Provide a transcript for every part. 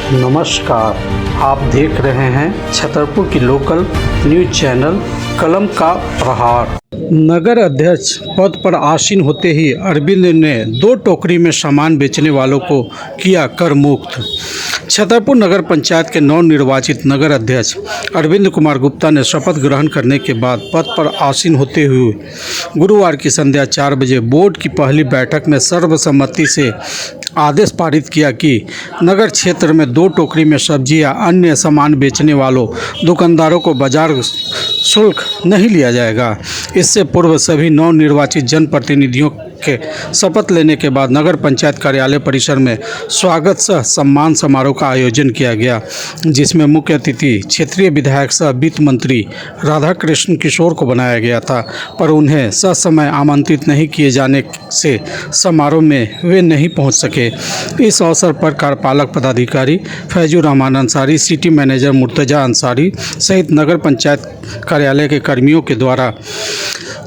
नमस्कार, आप देख रहे हैं छतरपुर की लोकल न्यूज चैनल कलम का प्रहार। नगर अध्यक्ष पद पर आसीन होते ही अरविंद ने 2 टोकरी में सामान बेचने वालों को किया कर मुक्त। छतरपुर नगर पंचायत के नवनिर्वाचित नगर अध्यक्ष अरविंद कुमार गुप्ता ने शपथ ग्रहण करने के बाद पद पर आसीन होते हुए गुरुवार की संध्या 4 बजे बोर्ड की पहली बैठक में सर्वसम्मति से आदेश पारित किया कि नगर क्षेत्र में 2 टोकरी में सब्जी या अन्य सामान बेचने वालों दुकानदारों को बाजार शुल्क नहीं लिया जाएगा। इससे पूर्व सभी नवनिर्वाचित जनप्रतिनिधियों के शपथ लेने के बाद नगर पंचायत कार्यालय परिसर में स्वागत सह सम्मान समारोह का आयोजन किया गया, जिसमें मुख्य अतिथि क्षेत्रीय विधायक सह वित्त मंत्री राधाकृष्ण किशोर को बनाया गया था, पर उन्हें ससमय आमंत्रित नहीं किए जाने से समारोह में वे नहीं पहुंच सके। इस अवसर पर कार्यपालक पदाधिकारी फैजुर रहमान अंसारी, सिटी मैनेजर मुर्तजा अंसारी सहित नगर पंचायत कार्यालय के कर्मियों के द्वारा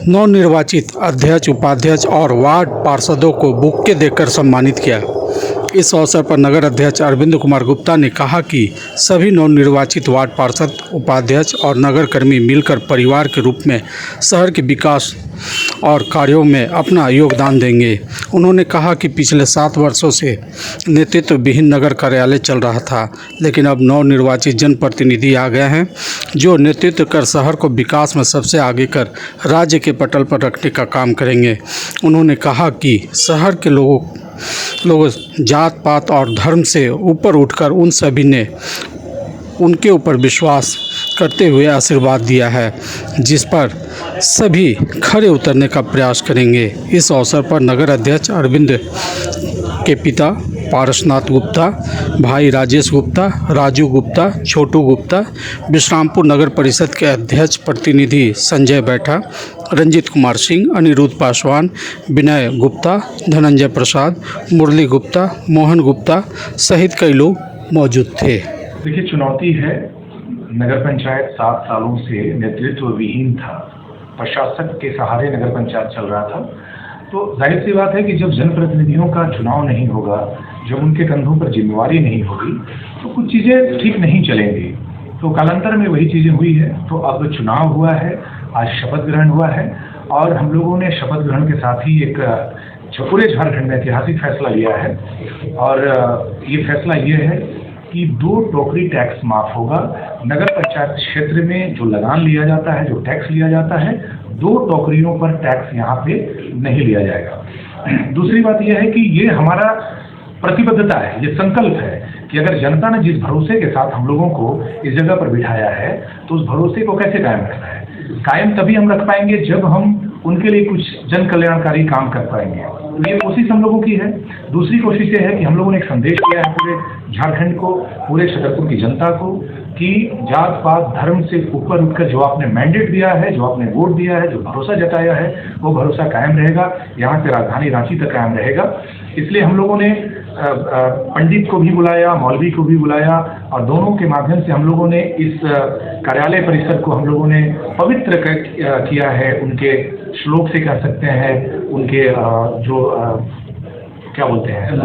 नवनिर्वाचित अध्यक्ष, उपाध्यक्ष और वार्ड पार्षदों को बुक्के देकर सम्मानित किया। इस अवसर पर नगर अध्यक्ष अरविंद कुमार गुप्ता ने कहा कि सभी नवनिर्वाचित वार्ड पार्षद, उपाध्यक्ष और नगर कर्मी मिलकर परिवार के रूप में शहर के विकास और कार्यों में अपना योगदान देंगे। उन्होंने कहा कि पिछले 7 वर्षों से नेतृत्व विहीन नगर कार्यालय चल रहा था, लेकिन अब नवनिर्वाचित जनप्रतिनिधि आ गए हैं जो नेतृत्व कर शहर को विकास में सबसे आगे कर राज्य के पटल पर रखने का काम करेंगे। उन्होंने कहा कि शहर के लोग जात पात और धर्म से ऊपर उठकर उन सभी ने उनके ऊपर विश्वास करते हुए आशीर्वाद दिया है, जिस पर सभी खड़े उतरने का प्रयास करेंगे। इस अवसर पर नगर अध्यक्ष अरविंद के पिता पारसनाथ गुप्ता, भाई राजेश गुप्ता, राजू गुप्ता, छोटू गुप्ता, विश्रामपुर नगर परिषद के अध्यक्ष प्रतिनिधि संजय बैठा, रंजीत कुमार सिंह, अनिरुद्ध पासवान, विनय गुप्ता, धनंजय प्रसाद, मुरली गुप्ता, मोहन गुप्ता सहित कई लोग मौजूद थे। देखिए, चुनौती है। नगर पंचायत 7 सालों से नेतृत्व विहीन था, प्रशासक के सहारे नगर पंचायत चल रहा था। तो जाहिर सी बात है कि जब जनप्रतिनिधियों का चुनाव नहीं होगा, जब उनके कंधों पर जिम्मेवारी नहीं होगी, तो कुछ चीज़ें ठीक नहीं चलेंगी। तो कालांतर में वही चीज़ें हुई है। तो अब चुनाव हुआ है, आज शपथ ग्रहण हुआ है और हम लोगों ने शपथ ग्रहण के साथ ही एक पूरे झारखंड में ऐतिहासिक फैसला लिया है। और ये फैसला ये है कि 2 टोकरी टैक्स माफ होगा। नगर पंचायत क्षेत्र में जो लगान लिया जाता है, जो टैक्स लिया जाता है, 2 टोकरियों पर टैक्स यहाँ पे नहीं लिया जाएगा। दूसरी बात यह है कि ये हमारा प्रतिबद्धता है, ये संकल्प है कि अगर जनता ने जिस भरोसे के साथ हम लोगों को इस जगह पर बिठाया है, तो उस भरोसे को कैसे कायम रखना है। कायम तभी हम रख पाएंगे जब हम उनके लिए कुछ जन कल्याणकारी काम कर पाएंगे। तो ये कोशिश हम लोगों की है। दूसरी कोशिश ये है कि हम लोगों ने एक संदेश दिया है पूरे झारखंड को, पूरे छतरपुर की जनता को, कि जात पात धर्म से ऊपर उठकर जो आपने मैंडेट दिया है, जो आपने वोट दिया है, जो भरोसा जताया है, वो भरोसा कायम रहेगा, यहाँ से राजधानी रांची तक कायम रहेगा। इसलिए हम लोगों ने पंडित को भी बुलाया, मौलवी को भी बुलाया और दोनों के माध्यम से हम लोगों ने इस कार्यालय परिसर को हम लोगों ने पवित्र किया है। उनके श्लोक से कह सकते हैं, उनके जो क्या बोलते हैं,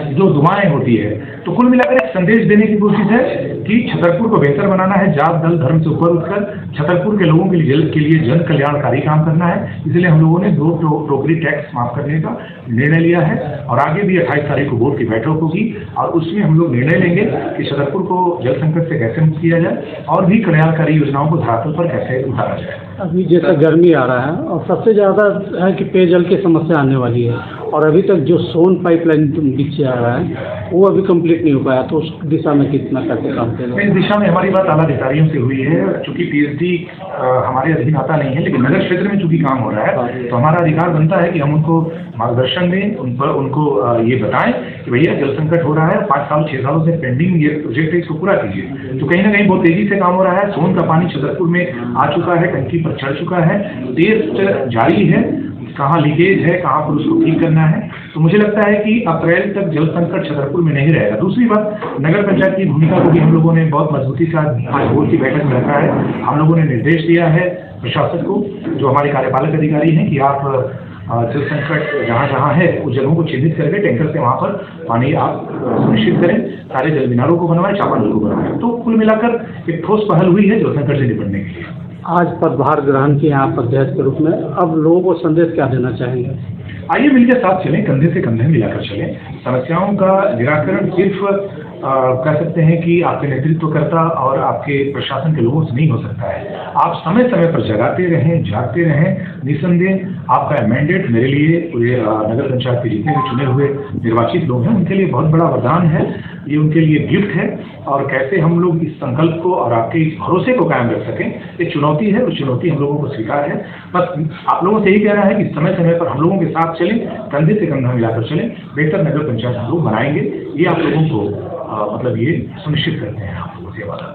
जो दुआएं होती है। तो कुल मिलाकर एक संदेश देने की कोशिश है कि छतरपुर को बेहतर बनाना है, जात दल धर्म से ऊपर उठकर छतरपुर के लोगों के लिए जन कल्याणकारी काम करना है। इसलिए हम लोगों ने 2 टोकरी टैक्स माफ करने का निर्णय लिया है और आगे भी 28 तारीख को बोर्ड की बैठक होगी और उसमें हम लोग निर्णय लेंगे कि छतरपुर को जल संकट से कैसे मुक्त किया जाए और भी कल्याणकारी योजनाओं को धरातल पर कैसे उतारा जाए। अभी जैसा गर्मी आ रहा है और सबसे ज़्यादा है कि पेयजल की समस्या आने वाली है और अभी तक जो सोन पाइपलाइन नीचे आ रहा है वो अभी कंप्लीट नहीं हो पाया, तो उस दिशा में कितना कैसे काम करें। इस दिशा में हमारी बात आला अधिकारियों से हुई है। चूंकि पीएचडी हमारे अधीन आता नहीं है, लेकिन नगर क्षेत्र में चूंकि काम हो रहा है तो हमारा अधिकार बनता है कि हम उनको मार्गदर्शन दें, उनको ये बताएं कि भैया जल संकट हो रहा है, 5 साल 6 सालों से पेंडिंग ये प्रोजेक्ट है, इसको पूरा कीजिए। तो कहीं ना कहीं बहुत तेजी से काम हो रहा है। सोन का पानी छतरपुर में आ चुका है, टंकी पर चढ़ चुका है, टेस्ट जारी है, कहाँ लीकेज है, कहाँ पर उसको ठीक करना है। तो मुझे लगता है कि अप्रैल तक जल संकट छतरपुर में नहीं रहेगा। दूसरी बात, नगर पंचायत की भूमिका को भी हम लोगों ने बहुत मजबूती से आज बोर्ड की बैठक में रखा है। हम लोगों ने निर्देश दिया है प्रशासन को, जो हमारे कार्यपालक अधिकारी हैं, कि आप जल संकट जहाँ जहाँ है उस जगहों को चिन्हित करके टैंकर से वहाँ पर पानी आप सुनिश्चित करें, सारे जल मीनारों को बनवाएं, चापानल को बनवाएं। तो कुल मिलाकर एक ठोस पहल हुई है जल संकट से निपटने के लिए। आज पदभार ग्रहण किया आप अध्यक्ष के रूप में, अब लोगों को संदेश क्या देना चाहेंगे? आइए मिलकर साथ चलें, कंधे से कंधे मिलाकर चलें। समस्याओं का निराकरण सिर्फ कह सकते हैं कि आपके नेतृत्वकर्ता और आपके प्रशासन के लोगों से नहीं हो सकता है। आप समय समय पर जगाते रहें, जागते रहें। निसंदेह आपका मैंडेट मेरे लिए पूरे नगर पंचायत के जितने भी चुने हुए निर्वाचित लोग हैं उनके लिए बहुत बड़ा वरदान है, ये उनके लिए गिफ्ट है। और कैसे हम लोग इस संकल्प को और आपके इस भरोसे को कायम रख सकें, ये चुनौती है, वो चुनौती हम लोगों को स्वीकार है। बस आप लोगों से यही कहना है कि समय समय पर हम लोगों के साथ चलें, कंधे से कंधा मिलाकर चलें, बेहतर नगर पंचायत हम लोग बनाएंगे। ये आप लोगों को मतलब ये सुनिश्चित करते हैं आप लोगों से वादा।